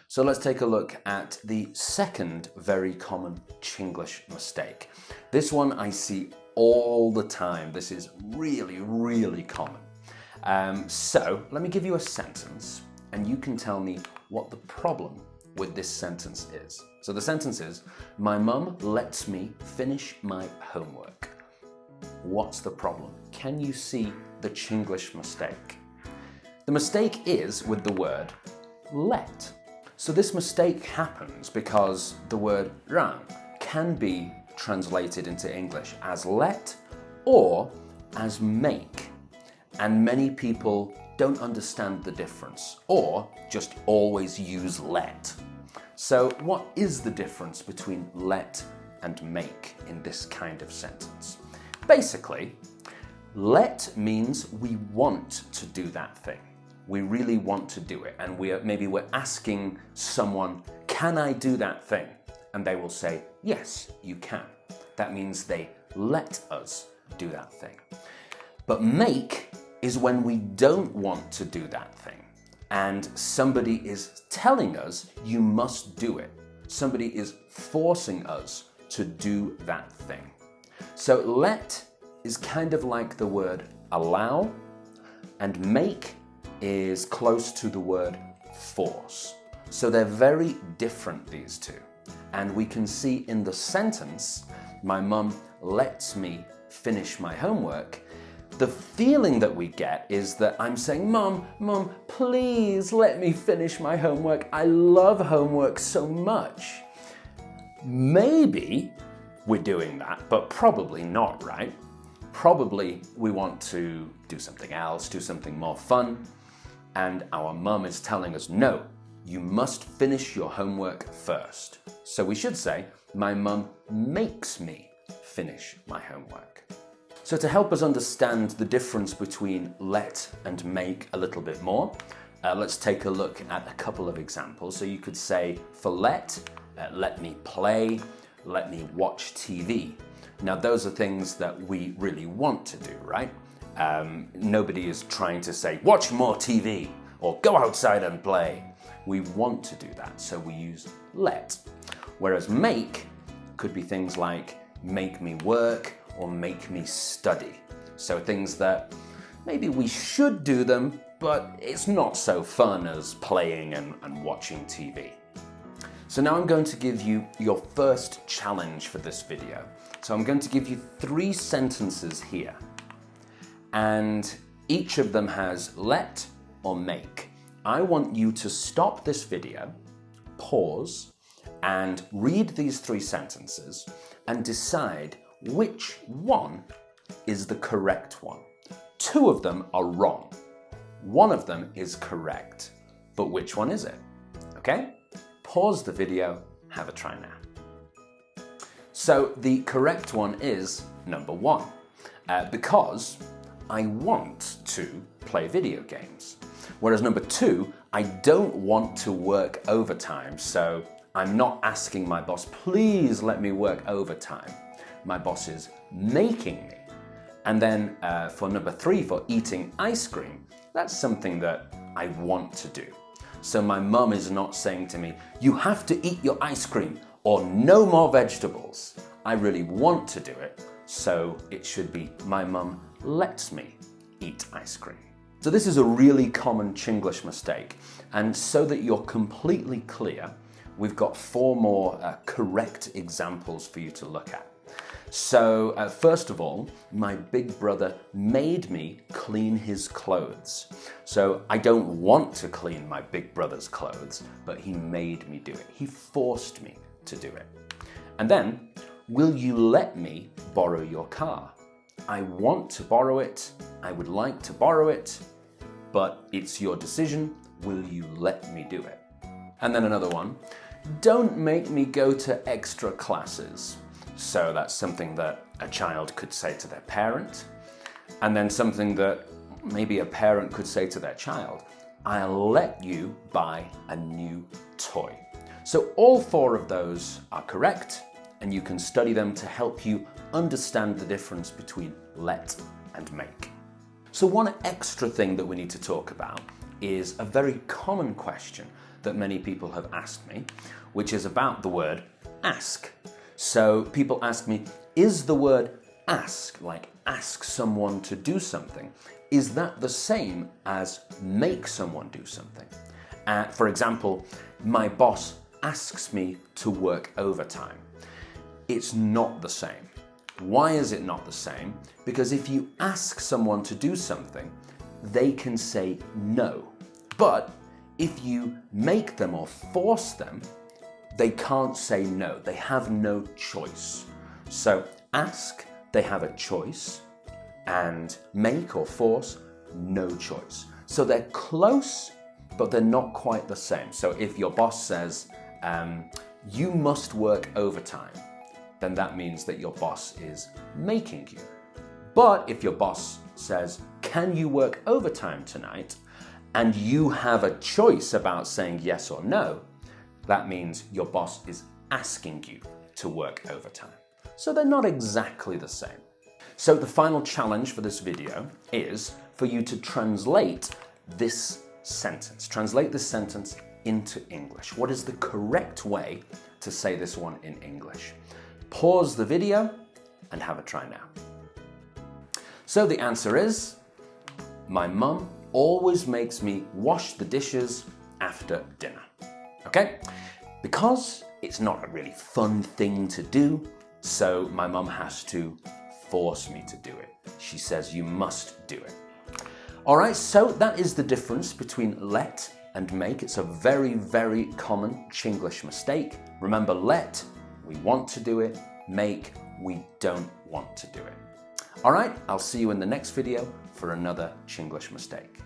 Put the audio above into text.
So let's take a look at the second very common Chinglish mistake. This one I see all the time. This is really, really common. So let me give you a sentence and you can tell me what the problem with this sentence is. So the sentence is, my mum lets me finish my homework. What's the problem? Can you see the Chinglish mistake? The mistake is with the word let. So this mistake happens because the word 让 can be translated into English as let or as make. And many people don't understand the difference or just always use let. So what is the difference between let and make in this kind of sentence? Basically, let means we want to do that thing. We really want to do it, and maybe we're asking someone, can I do that thing? And they will say, yes, you can. That means they let us do that thing. But make is when we don't want to do that thing, and somebody is telling us, you must do it. Somebody is forcing us to do that thing. So let is kind of like the word allow, and make is close to the word force. So they're very different, these two. And we can see in the sentence, my mum lets me finish my homework, the feeling that we get is that I'm saying, Mum, please let me finish my homework. I love homework so much. Maybe we're doing that, but probably not, right? Probably we want to do something else, do something more fun. And our mum is telling us, no, you must finish your homework first. So we should say, my mum makes me finish my homework. So to help us understand the difference between let and make a little bit more, let's take a look at a couple of examples. So you could say, for let me play, let me watch TV. Now those are things that we really want to do, right? Nobody is trying to say, watch more TV or go outside and play. We want to do that, so we use let. Whereas make could be things like make me work or make me study. So things that maybe we should do them, but it's not so fun as playing and watching TV. So now I'm going to give you your first challenge for this video. So I'm going to give you 3 sentences here. And each of them has let or make. I want you to stop this video, pause, and read these 3 sentences and decide which one is the correct one. 2 of them are wrong. 1 of them is correct. But which one is it? Okay? Pause the video, have a try now. So the correct one is number 1, because I want to play video games. Whereas number 2, I don't want to work overtime, so I'm not asking my boss, please let me work overtime. My boss is making me. And then for number 3, for eating ice cream, that's something that I want to do. So my mum is not saying to me, you have to eat your ice cream or no more vegetables. I really want to do it, so it should be my mum lets me eat ice cream. So this is a really common Chinglish mistake, and so that you're completely clear, we've got 4 more correct examples for you to look at. So first of all, my big brother made me clean his clothes. So I don't want to clean my big brother's clothes, but he made me do it. He forced me to do it. And then, will you let me borrow your car? I want to borrow it, I would like to borrow it, but it's your decision. Will you let me do it? And then another one, don't make me go to extra classes. So that's something that a child could say to their parent, and then something that maybe a parent could say to their child, I'll let you buy a new toy. So all 4 of those are correct, and you can study them to help you understand the difference between let and make. So one extra thing that we need to talk about is a very common question that many people have asked me, which is about the word ask. So people ask me, is the word ask, like ask someone to do something, is that the same as make someone do something? For example, my boss asks me to work overtime. It's not the same. Why is it not the same? Because if you ask someone to do something, they can say no. But if you make them or force them, they can't say no. They have no choice. So ask, they have a choice, and make or force, no choice. So they're close, but they're not quite the same. So if your boss says, you must work overtime, then that means that your boss is making you. But if your boss says, can you work overtime tonight? And you have a choice about saying yes or no, that means your boss is asking you to work overtime. So they're not exactly the same. So the final challenge for this video is for you to translate this sentence. Translate this sentence into English. What is the correct way to say this one in English? Pause the video and have a try now. So the answer is, my mum always makes me wash the dishes after dinner. Okay? Because it's not a really fun thing to do, so my mum has to force me to do it. She says you must do it. All right, so that is the difference between let and make. It's a very, very common Chinglish mistake. Remember, let, we want to do it. Make, we don't want to do it. All right, I'll see you in the next video for another Chinglish mistake.